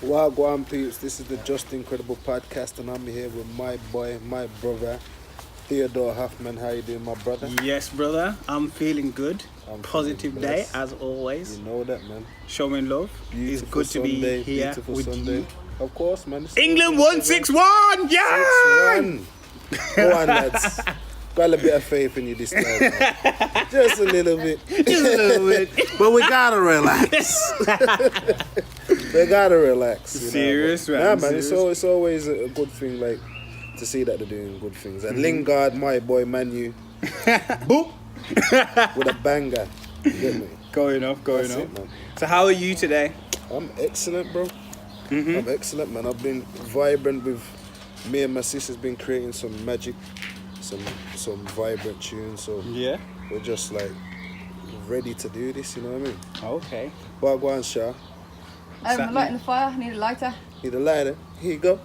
Wagwan peeps, this is the Justincredible podcast, and I'm here with my boy, my brother, THEODORE HOFFMAN. How you doing, my brother? Yes, brother. I'm feeling good. Positive feeling day, blessed. as always. You know that, man. Showing love. It's Beautiful good to Sunday, be here beautiful with Sunday. you. Of course, man. England 161! Yeah! 6-1. Go on, lads. Got a bit of faith in you this time. Man. Just a little bit. Just a little bit. But we gotta relax. We gotta relax. You Serious, know? man. Nah, man. Serious. It's always a good thing, like, to see that they're doing good things. And Lingard, my boy, Manu, boop, with a banger. You get me? Going off. That's it, man. So how are you today? I'm excellent, bro. I'm excellent, man. I've been vibrant with me and my sister's been creating some magic, some vibrant tunes. So Yeah. we're just like ready to do this. You know what I mean? Okay. Wagwan Shah. I'm lighting the fire. I need a lighter. Need a lighter? Here you go.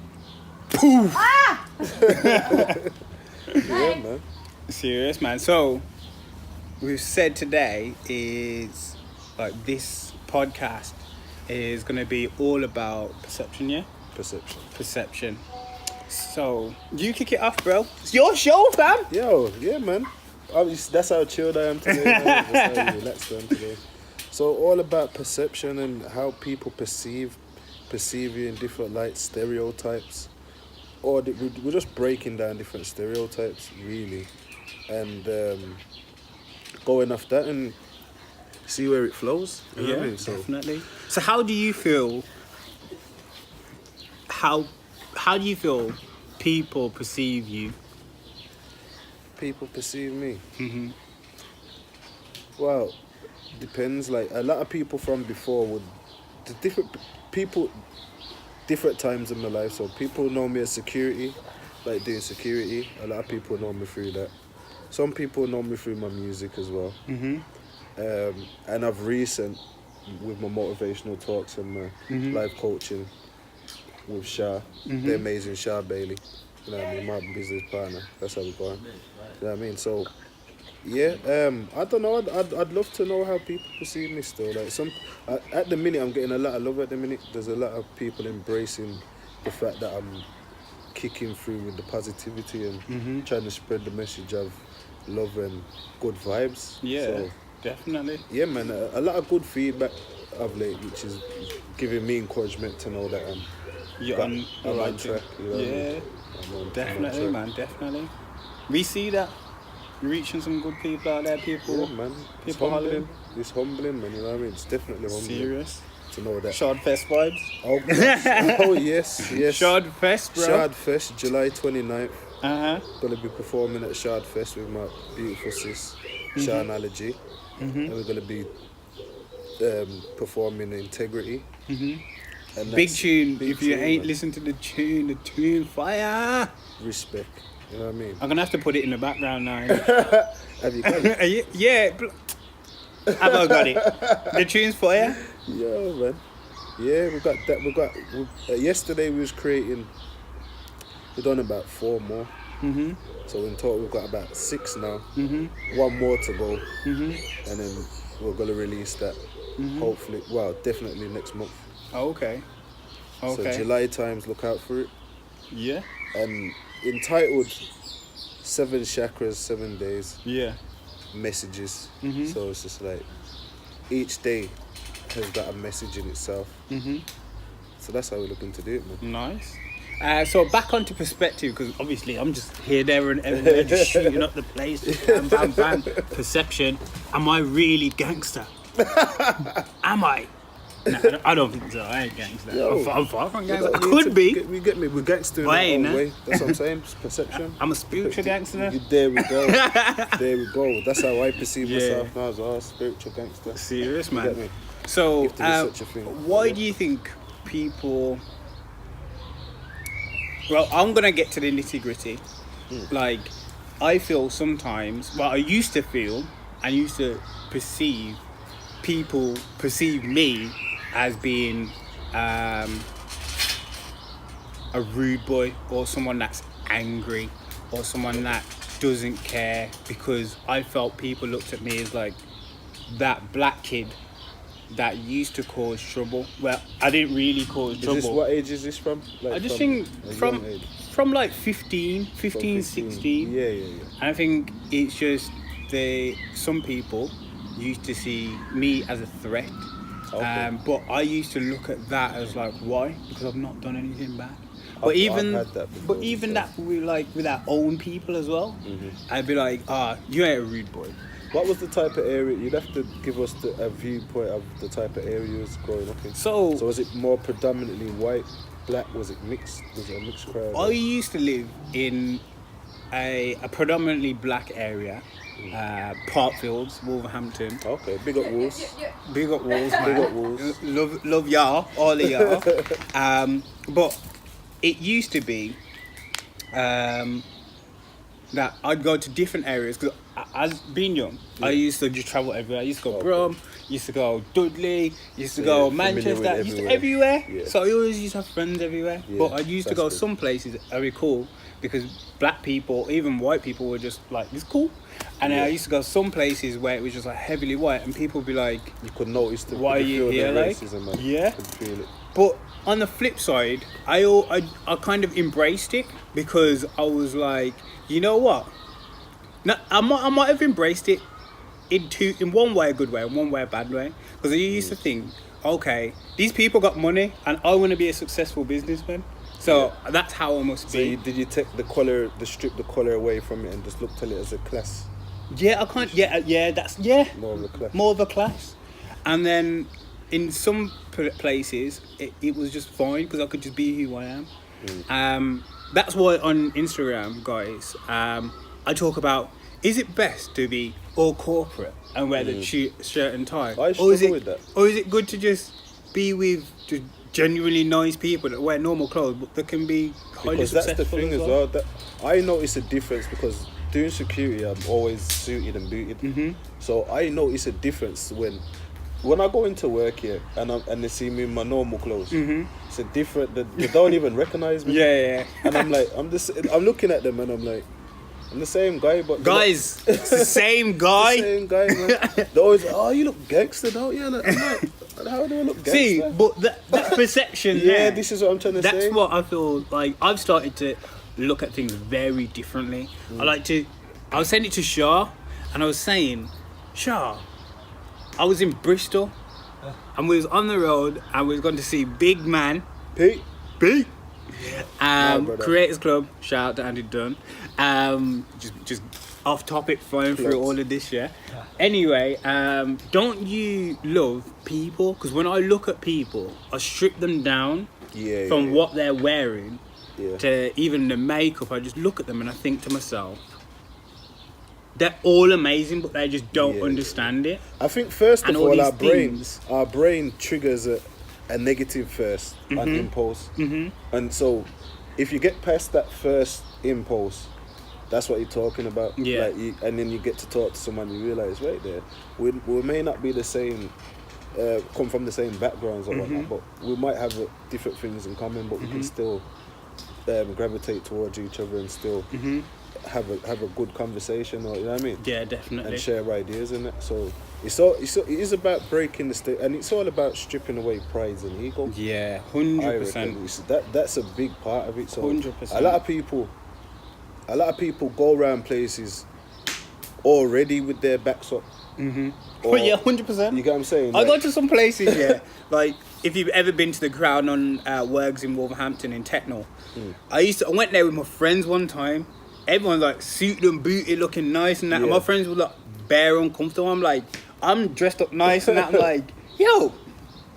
Ah! Yeah, man. Serious, man. So, we've said today is, like, this podcast is going to be all about perception, yeah? Perception. So, you kick it off, bro. It's your show, fam. Yo, yeah, man. Obviously, that's how chilled I am today. Man. That's how relaxed I am today. So all about perception and how people perceive you in different lights, stereotypes, or we're just breaking down different stereotypes, really, and going off that and see where it flows. You know what I mean? So, definitely. So how do you feel? How do you feel people perceive you? people perceive me. Well, depends. Like a lot of people from before would, the different times in my life. So people know me as security, like doing security. A lot of people know me through that. Some people know me through my music as well. And I've recent with my motivational talks and my life coaching with CHAR, the amazing CHAR Bailey. You know what I mean? My business partner. That's how we go. You know what I mean? So, yeah. I don't know. I'd love to know how people perceive me still. Like at the minute, I'm getting a lot of love. At the minute, there's a lot of people embracing the fact that I'm kicking through with the positivity and trying to spread the message of love and good vibes. Yeah, So, definitely. yeah, man. A lot of good feedback of late, which is giving me encouragement to know that You're on the I'm right on track. You know what I mean? Yeah, I'm on definitely, track. man, definitely. We see that. You're reaching some good people out there, people. Yeah, man. It's People humbling. It's humbling, man. You know what I mean? It's definitely humbling Serious. to know that. Shardfest vibes. Oh, yes. Oh, yes. Shardfest, bro. Shardfest, July 29th. Uh-huh. Gonna be performing at Shardfest with my beautiful sis, Sharnology. And we're gonna be performing Integrity. And Big that's tune. big If you tune, ain't man. listened to the tune fire. Respect. You know what I mean? I'm gonna have to put it in the background now. Have you got it? Yeah. Have I got it? The tune's fire. Yo, man. Yeah, we got that. Yesterday we was creating. We've done about 4 more. So in total we've got about 6 now. 1 more to go. And then we're gonna release that. Hopefully, well, definitely next month. Okay. So July times, look out for it. Yeah. And entitled 7 Chakras, 7 Days Yeah. Messages. So it's just like each day has got a message in itself. So that's how we're looking to do it, man. Nice. So back onto perspective, because obviously I'm just here, there, and everywhere, just shooting up the place. Bam, bam, bam. Perception. Am I really gangster? Am I? No, I don't think so. I ain't gangster. Yo, I'm far from We gangster. I don't need could to be. get me. We're gangster in But I our ain't, own nah. way. That's what I'm saying. It's perception. I'm a spiritual gangster. There we go. There we go. That's how I perceive Yeah. myself now as well. Spiritual gangster. Serious, You get man. me? So, If there is such a thing. why do you think people... Well, I'm going to get to the nitty-gritty. Like, I feel sometimes... Well, I used to feel... I used to perceive... People perceive me as being a rude boy, or someone that's angry, or someone that doesn't care, because I felt people looked at me as like that black kid that used to cause trouble. Well, I didn't really cause trouble. What age is this from? Like I just think from like 15, 16. Yeah. And I think it's just some people used to see me as a threat. Okay. But I used to look at that as like, why? Because I've not done anything bad. But I've even had that before, that with our own people as well, I'd be like, you ain't a rude boy. What was the type of area? You'd have to give us a viewpoint of the type of area you was growing up in. So was it more predominantly white, black? Was it mixed? Was it a mixed crowd? I used to live in a predominantly black area, Parkfields, Wolverhampton. Okay, big up Wolves. Big up Wolves, man. Big up Wolves. Love y'all, all of y'all. But it used to be that I'd go to different areas because as being young, I used to just travel everywhere. I used to go Brum, used to go Dudley, used to go Manchester, used to everywhere. Yeah. So I always used to have friends everywhere. Yeah, but I used to go some places that are cool because black people, even white people, were just like, it's cool. And I used to go some places where it was just like heavily white, and people would be like, you could notice the why are you here, like, racism, man. Yeah. You could feel it. But on the flip side, I kind of embraced it because I was like, you know what? Now, I might have embraced it in one way a good way and one way a bad way. Because I used to think, okay, these people got money and I want to be a successful businessman. So that's how I must be. So did you take strip the collar away from it and just look at it as a class? Yeah, I can't. That's more of a class. More of a class. And then in some places, it was just fine because I could just be who I am. That's why on Instagram, guys, I talk about, is it best to be all corporate and wear the shirt and tie? I struggle with that. Or is it good to just be with just genuinely nice people that wear normal clothes but that can be highly successful? Because that's the thing as well. That I notice a difference because doing security, I'm always suited and booted. So I notice a difference when I go into work here and they see me in my normal clothes. It's a different. They don't even recognize me. Yeah. And I'm like, I'm looking at them and I'm like, I'm the same guy, but guys, it's the same guy. The same guy, man. They're always like, oh, you look gangster, don't you? Like, I'm like, how do I look gangster? See, but that perception. Yeah, this is what I'm trying to say. That's what I feel like. I've started to look at things very differently. I was saying it to CHAR, and I was saying, CHAR, I was in Bristol, and we was on the road, and we was going to see Big Man, Pete. Creators Club, shout out to Andy Dunn. Just off topic, flying through all of this, yeah. Anyway, don't you love people? Because when I look at people, I strip them down from what they're wearing to even the makeup. I just look at them and I think to myself, they're all amazing, but they just don't understand it. I think first of all, our brain triggers a negative first, an impulse. And so if you get past that first impulse, that's what you're talking about. Yeah. And then you get to talk to someone, you realise, wait there, we may not be the same, come from the same backgrounds or whatnot, but we might have different things in common, but we can still gravitate towards each other and still have a good conversation, or you know what I mean? Yeah, definitely. And share ideas in it. So it is about breaking the state, and it's all about stripping away pride and ego. Yeah, 100%. That's a big part of it. So 100%. a lot of people go around places already with their backs up. But yeah, 100%. You get what I'm saying? I go to some places, like if you've ever been to the Crown on Works in Wolverhampton in Techno, I went there with my friends one time. Everyone's like suited and booted, looking nice and that. And my friends were like bare uncomfortable. I'm like, I'm dressed up nice and that. I'm like, yo,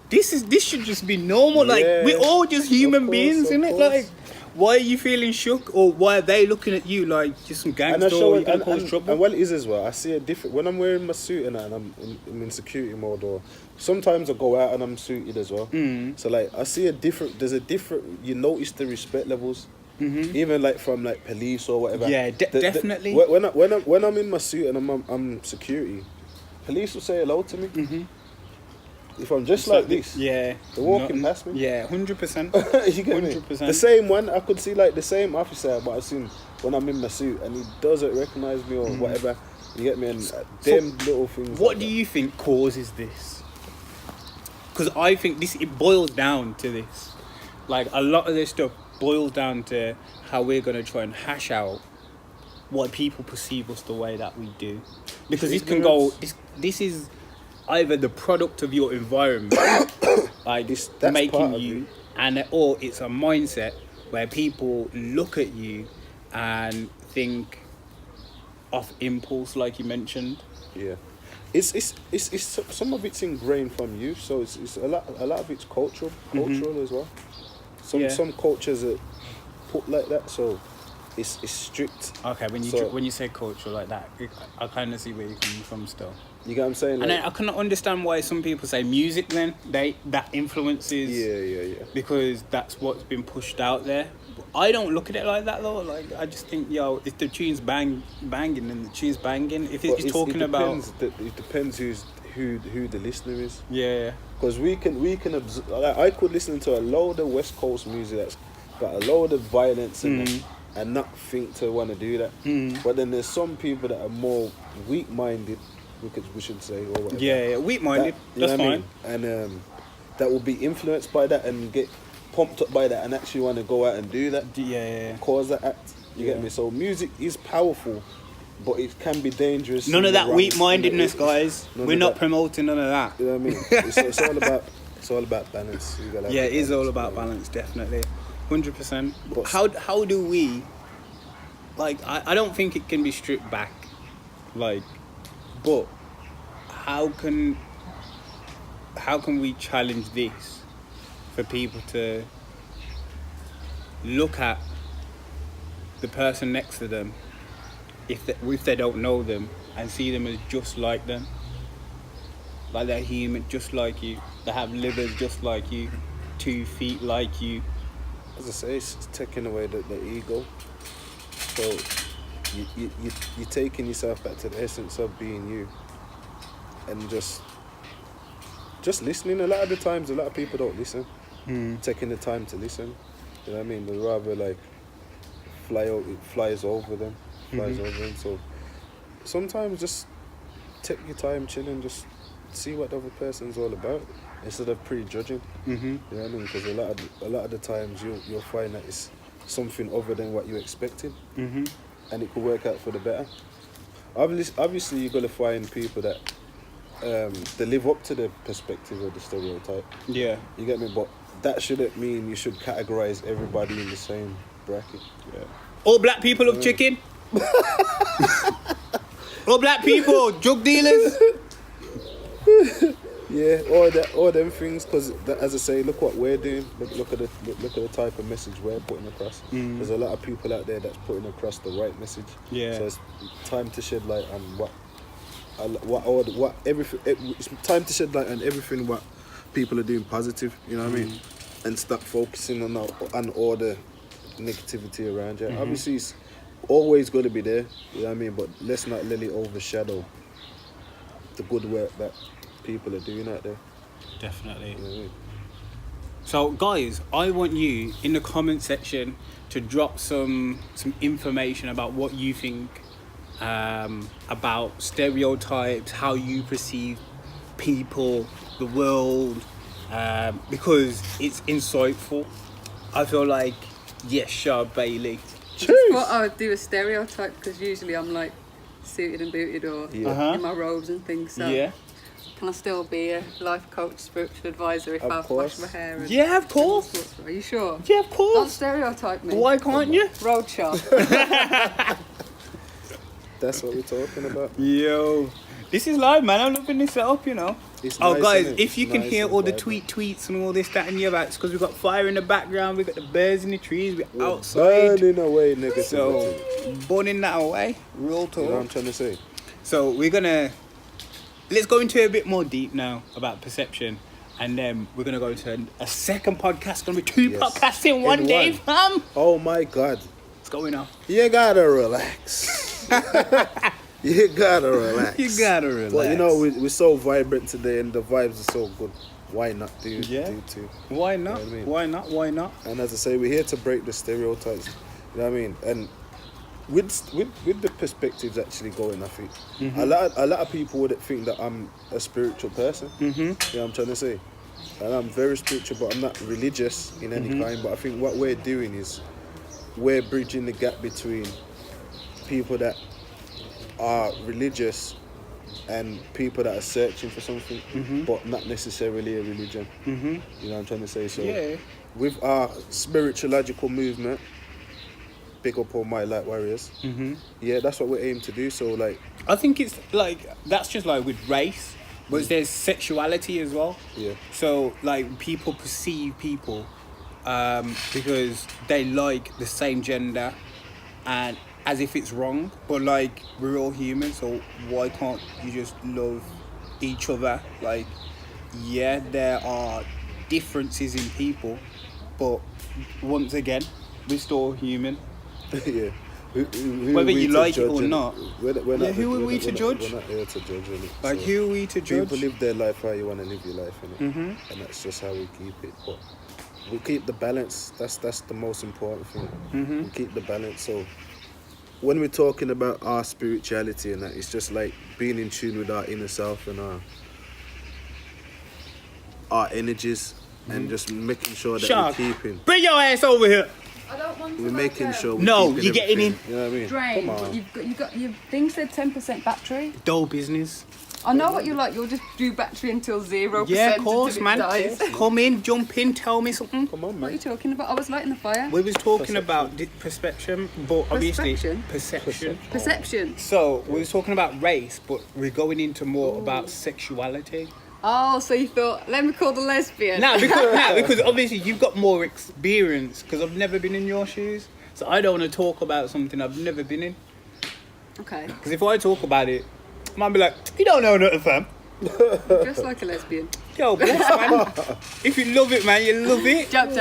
this should just be normal. Like we're all just human beings, isn't it? Like, why are you feeling shook, or why are they looking at you like just some gangster? You're gonna cause trouble? And what it is as well, I see a different when I'm wearing my suit and I'm in security mode, or sometimes I go out and I'm suited as well. So like I see there's a different. You notice the respect levels. Even like from like police or whatever. Yeah, definitely. When I'm in my suit and I'm security, police will say hello to me. If I'm just like this, they're walking past me. Yeah, 100%. You get me? 100%. The same one, I could see like the same officer, but I've seen when I'm in my suit and he doesn't recognise me or whatever. You get me? And them little things. What do you think causes this? because I think it boils down to this. Like, a lot of this stuff boils down to how we're going to try and hash out why people perceive us the way that we do. Because this is either the product of your environment, like that's making you, or it's a mindset where people look at you and think off impulse, like you mentioned. Yeah. It's some of it's ingrained from you, so it's a lot of it's cultural as well. Some cultures are put like that, so it's strict. Okay, when you say culture like that, I kind of see where you're coming from still. You get what I'm saying? Like, and I cannot understand why some people say music then, that influences... Yeah. Because that's what's been pushed out there. I don't look at it like that though. Like, I just think, if the tune's banging, then the tune's banging. If it's talking about... It depends who the listener is. Yeah. Because we can observe... Like, I could listen to a load of West Coast music that's got a load of violence in it and not think to want to do that. But then there's some people that are more weak-minded, we should say, or whatever. Yeah, weak-minded. That's fine. I mean? And that will be influenced by that and get pumped up by that and actually want to go out and do that. Yeah. Cause that act. You get me? So music is powerful, but it can be dangerous. None of that weak-mindedness, guys. We're not promoting none of that. You know what I mean? It's all about balance. Yeah, it is all about balance, definitely. 100%. But how do we... Like, I don't think it can be stripped back. Like... But how can we challenge this for people to look at the person next to them if they don't know them and see them as just like them, like they're human just like you, they have livers just like you, 2 feet like you. As I say, it's taking away the ego. So you're taking yourself back to the essence of being you, and just listening. A lot of the times, a lot of people don't listen. Taking the time to listen. You know what I mean? They rather like flies over them. So sometimes just take your time, chill, and just see what the other person's all about instead of prejudging. You know what I mean? Because a lot of the times you'll find that it's something other than what you expected. And it could work out for the better. Obviously, you're gonna find people that they live up to the perspective of the stereotype. Yeah, you get me. But that shouldn't mean you should categorize everybody in the same bracket. Yeah. All black people love chicken. All black people, drug dealers. Yeah, all them things. Because as I say, look what we're doing. Look at the type of message we're putting across. There's a lot of people out there that's putting across the right message. Yeah. So it's time to shed light on it's time to shed light on everything what people are doing positive. You know what I mean? And stop focusing on all the negativity around you. Obviously, it's always going to be there. You know what I mean? But let's not let it overshadow the good work that people are doing out there. Definitely. You know what I mean? So guys, I want you in the comment section to drop some information about what you think about stereotypes, how you perceive people, the world, because it's insightful. I feel like, yes, Char Bailey. I just thought I would do a stereotype because usually I'm like suited and booted or in my robes and things. So can I still be a life coach, spiritual advisor if I wash my hair? And yeah, of course. Are you sure? Yeah, of course. Don't stereotype me. Why can't you? Road Char. That's what we're talking about. Yo, this is live, man. I'm looking this up, you know. It's nice, guys, if you can hear all the vibrant. tweets and all this, that, and the other, it's because we've got fire in the background, we've got the birds in the trees, we're outside. Burning away negativity. So, burning that away. Real talk. You know what I'm trying to say? So, let's go into a bit more deep now about perception. And then we're going to go into a second podcast. It's going to be 2 podcasts in one day, fam. Oh, my God. What's going on? You got to relax. You gotta relax. You gotta relax. Well, you know, we're so vibrant today and the vibes are so good. Why not do too? Why not? You know I mean? Why not? And as I say, we're here to break the stereotypes. You know what I mean? And with the perspectives actually going, I think a lot of people would think that I'm a spiritual person. You know what I'm trying to say? And I'm very spiritual, but I'm not religious in any kind. But I think what we're doing is we're bridging the gap between people that are religious and people that are searching for something, but not necessarily a religion. You know what I'm trying to say? So with our spiritualogical movement, big up all my light warriors. Yeah, that's what we aim to do. So like, I think it's like that's just like with race, but there's sexuality as well. Yeah. So like people perceive people because they like the same gender, and as if it's wrong. But like we're all human, so why can't you just love each other? Like, yeah, there are differences in people, but once again, we're still human. Yeah. Whether you like it or not. We're not, who are we to judge? We're not here to judge, really. Like, so who are we to judge? People live their life how you want to live your life, innit? And that's just how we keep it. But we keep the balance. That's the most important thing. We keep the balance. So when we're talking about our spirituality and that, it's just like being in tune with our inner self and our energies, and just making sure that we're keeping. Bring your ass over here. I don't want to. We're making sure. No, you're getting in. You know what I mean? Drain. Come on. You've got your thing said 10% battery. Dull business. I know what you're like. You'll just do battery until 0%. Yeah, of course, until it man. dies. Come in, jump in, tell me something. Come on, What are you man. talking about? I was lighting the fire. We was talking about perception, but obviously Perception? perception. Perception. So we was talking about race, but we're going into more about sexuality. Oh, so you thought, let me call the lesbian. Because obviously you've got more experience. Because I've never been in your shoes, so I don't want to talk about something I've never been in. Okay. Because if I talk about it, I might be like, you don't know nothing, fam. Just like a lesbian. Yo, bless, man. If you love it, man, you love it. Joke.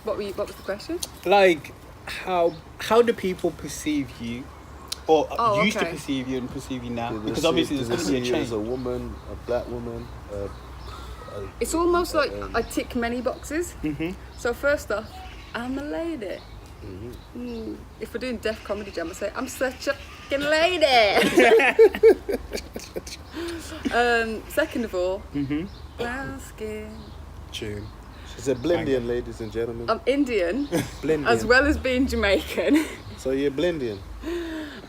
What was the question? Like, how do people perceive you, or used to perceive you and perceive you now? Because obviously there's going to be a change. As a woman, a black woman. It's almost like I tick many boxes. So first off, I'm a lady. If we're doing Deaf Comedy Jam, I say I'm such a fucking lady. Second of all, brown skin. Tune. She's a Blendian, ladies and gentlemen. I'm Indian, Blendian. as well as being Jamaican. So you're Blendian.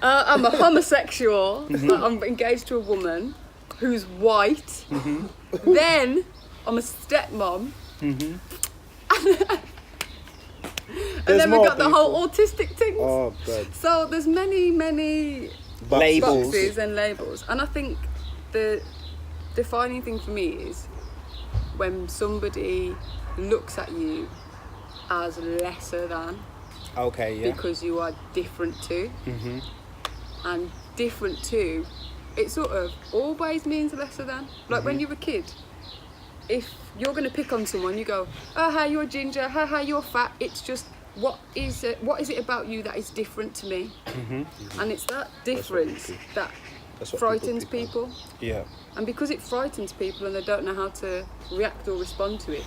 I'm a homosexual. I'm engaged to a woman who's white. Then I'm a stepmom. And then we got the whole autistic thing. Oh, God. So there's many Labels. boxes and labels. And I think the defining thing for me is when somebody looks at you as lesser than. Okay, yeah. Because you are different to. And different to, it sort of always means lesser than. Like when you're a kid, if you're going to pick on someone, you go, oh, hi, you're ginger, hi, you're fat. It's just, what is it about you that is different to me? And it's that difference that frightens people. Yeah. And because it frightens people and they don't know how to react or respond to it,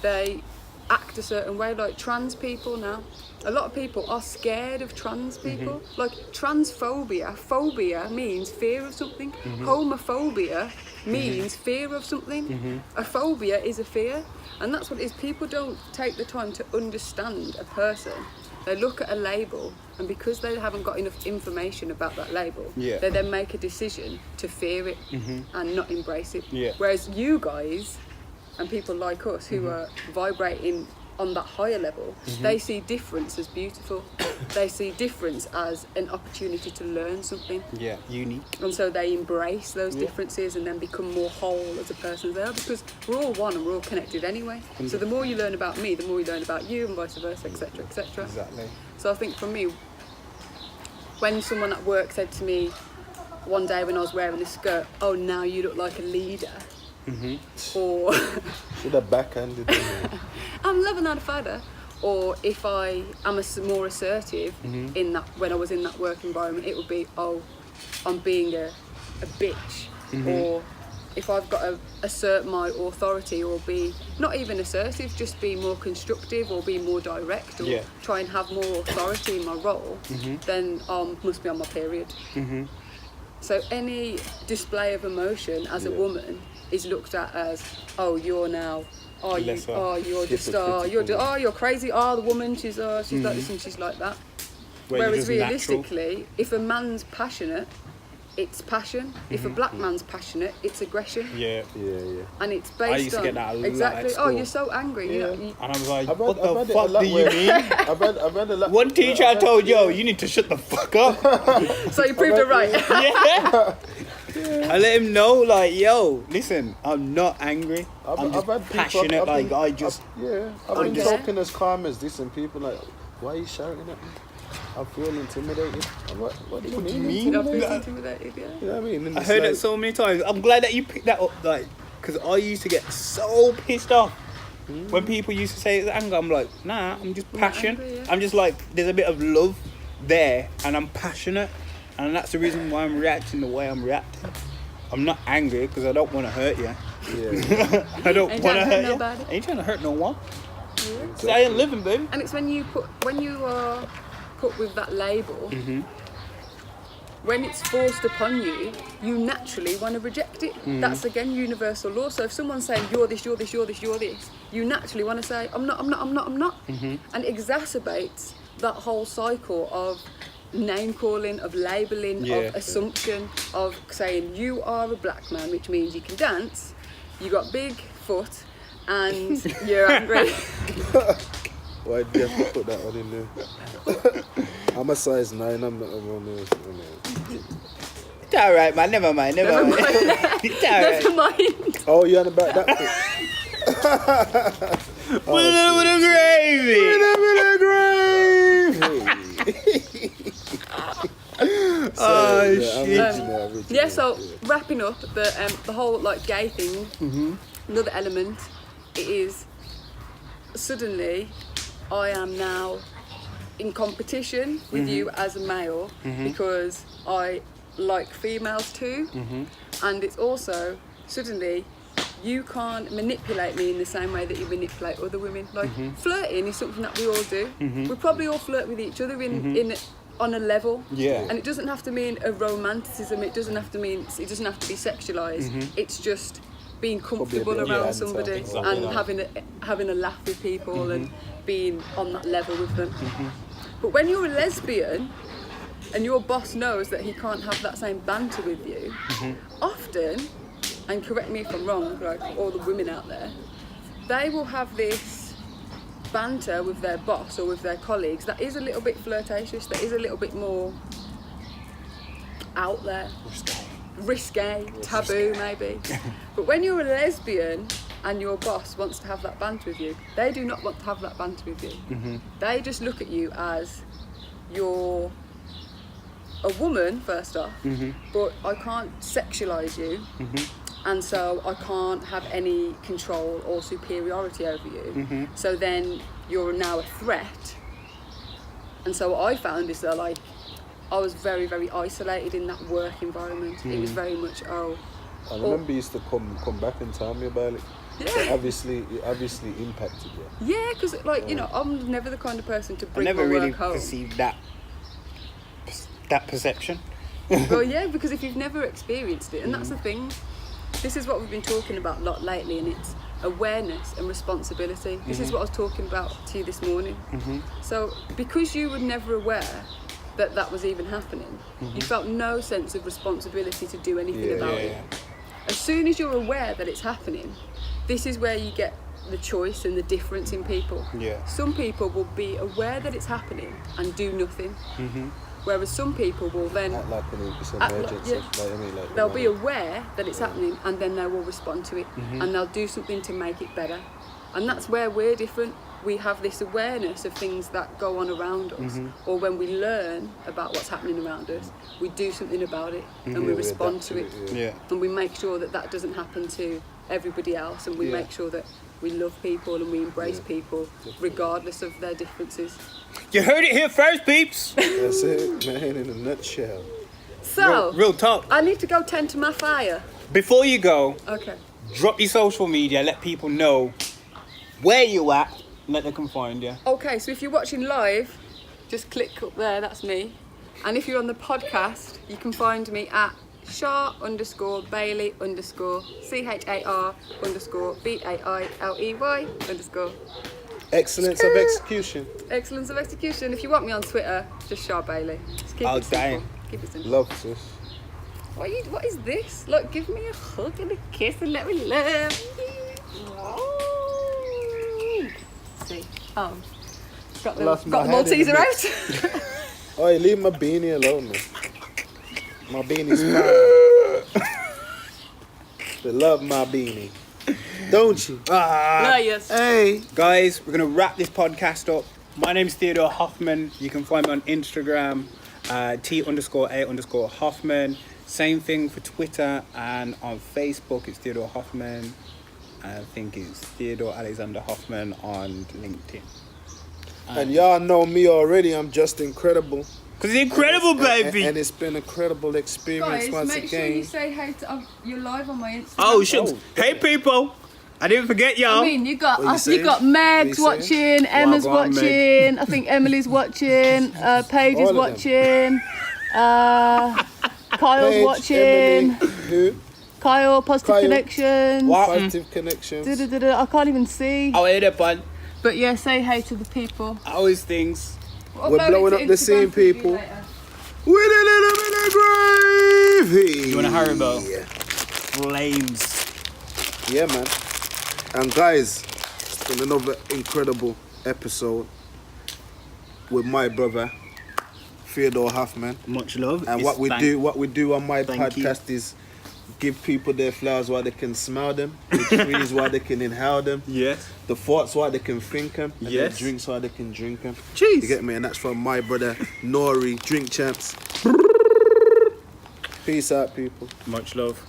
they act a certain way. Like trans people now, a lot of people are scared of trans people. Like transphobia, phobia means fear of something. Homophobia means fear of something. A phobia is a fear, and that's what it is. People don't take the time to understand a person. They look at a label, and because they haven't got enough information about that label, they then make a decision to fear it and not embrace it. Whereas you guys and people like us who are vibrating on that higher level, they see difference as beautiful. They see difference as an opportunity to learn something. Yeah, unique. And so they embrace those differences and then become more whole as a person as they are, because we're all one and we're all connected anyway. So the more you learn about me, the more you learn about you, and vice versa, etc., etc. Exactly. So I think for me, when someone at work said to me one day when I was wearing a skirt, oh, now you look like a leader. Or should have backhanded me. I'm loving out a fighter. Or if I am more assertive in that, when I was in that work environment, it would be, oh, I'm being a bitch. Or if I've got to assert my authority, or be not even assertive, just be more constructive or be more direct, or try and have more authority in my role, then must be on my period. So any display of emotion as a woman is looked at as, oh, you're now, oh, you're just, you're crazy, the woman, she's like this and she's like that. Whereas realistically, if a man's passionate, it's passion. If a black man's passionate, it's aggression. Yeah. And it's based on... I used to get that a lot exactly. at school. You're so angry. Yeah. And I was like, what the fuck do you mean? I've read a lot. One teacher I told, you need to shut the fuck up. So you proved it right. Yeah. I let him know, like, listen, I'm not angry. I'm just passionate. I've been talking as calm as this, and people like, why are you shouting at me? I feel intimidated. What do you mean? I feel intimidated, yeah. You know what I mean? I heard that so many times. I'm glad that you picked that up, like, because I used to get so pissed off when people used to say it's anger. I'm like, nah, I'm just passion. Angry, yeah. I'm just like, there's a bit of love there, and I'm passionate, and that's the reason why I'm reacting the way I'm reacting. I'm not angry because I don't want to hurt you. Yeah. I don't want to hurt you. Nobody. I ain't trying to hurt no one. Yeah. Exactly. I ain't living, baby. And it's when you are put with that label, when it's forced upon you, you naturally want to reject it. That's again universal law. So if someone's saying you're this, you're this, you're this, you're this, you naturally want to say I'm not. And it exacerbates that whole cycle of name calling, of labelling, of assumption, of saying you are a black man, which means you can dance, you got big foot, and you're angry. Why do you have to put that on in there? I'm a size 9, I'm not It's alright, man, never mind. It's alright. Never mind. Oh, you're on about that thing? Put it in with the gravy! Shit. So wrapping up the whole like gay thing, another element, it is suddenly I am now in competition with you as a male because I like females too, and it's also suddenly you can't manipulate me in the same way that you manipulate other women. Like flirting is something that we all do. We probably all flirt with each other in on a level, and it doesn't have to mean a romanticism. It doesn't have to be sexualized. It's just being comfortable around somebody and having a laugh with people and being on that level with them. But when you're a lesbian and your boss knows that he can't have that same banter with you, often, and correct me if I'm wrong, like all the women out there, they will have this banter with their boss or with their colleagues that is a little bit flirtatious, that is a little bit more out there. Risque, taboo maybe. But when you're a lesbian and your boss wants to have that banter with you, they do not want to have that banter with you. They just look at you as you're a woman, first off, but I can't sexualise you, and so I can't have any control or superiority over you. So then you're now a threat. And so what I found is that I was very, very isolated in that work environment. It was very much, I remember you used to come back and tell me about it. Yeah. So it obviously impacted you. Yeah, because I'm never the kind of person to bring my work home. I never really perceived that perception. Well, yeah, because if you've never experienced it, and that's the thing, this is what we've been talking about a lot lately, and it's awareness and responsibility. This is what I was talking about to you this morning. So because you were never aware that was even happening, you felt no sense of responsibility to do anything about it. As soon as you're aware that it's happening, this is where you get the choice and the difference in people. Some people will be aware that it's happening and do nothing, whereas some people will then act like it's an emergency. They'll be aware that it's happening and then they will respond to it, and they'll do something to make it better. And that's where we're different. We have this awareness of things that go on around us, or when we learn about what's happening around us, we do something about it and we respond to it. And we make sure that doesn't happen to everybody else, and we make sure that we love people and we embrace people regardless of their differences. You heard it here first, peeps. That's it, man, in a nutshell. So, real talk. I need to go tend to my fire. Before you go, drop your social media, let people know where you at, let them come find you. Okay, so if you're watching live, just click up there, that's me. And if you're on the podcast, you can find me at CHAR_Bailey_ CHAR_BAILEY_. Excellence of execution. Excellence of execution. If you want me on Twitter, just Char Bailey. Just keep it simple. Keep it simple. Love, sis. What is this? Look, give me a hug and a kiss and let me love you. See? Oh. Got the Malteser out. Oi, leave my beanie alone, man. My beanie's fine. They love my beanie. Don't you? Yes. Hey. Guys, we're going to wrap this podcast up. My name's Theodore Hoffman. You can find me on Instagram, T_A_Hoffman. Same thing for Twitter, and on Facebook it's Theodore Hoffman. I think it's Theodore Alexander Hoffman on LinkedIn. And y'all know me already. I'm Justincredible. Because it's incredible, baby. And it's been an incredible experience. Guys, once make again. sure you say hey to... you're live on my Instagram. Oh, shit. Hey, people. I didn't forget y'all. I mean, you got Meg's watching, Emma's watching, I think Emily's watching, Paige is watching, Kyle's watching. Emily, who? Kyle, Positive Connection. Positive Connection. I can't even see. Oh, hey there, bud. But yeah, say hey to the people. Always things. We're blowing up the scene, people. With a little bit of gravy. You want a Haribo? Yeah. Flames. Yeah, man. And guys, it's been another incredible episode with my brother, Theodore Hoffman. Much love. And what we do on my podcast is give people their flowers while they can smell them, the trees while they can inhale them, yes, the thoughts while they can think them, and yes, the drinks while they can drink them. Jeez. You get me? And that's from my brother Nori, Drink Champs. Peace out, people. Much love.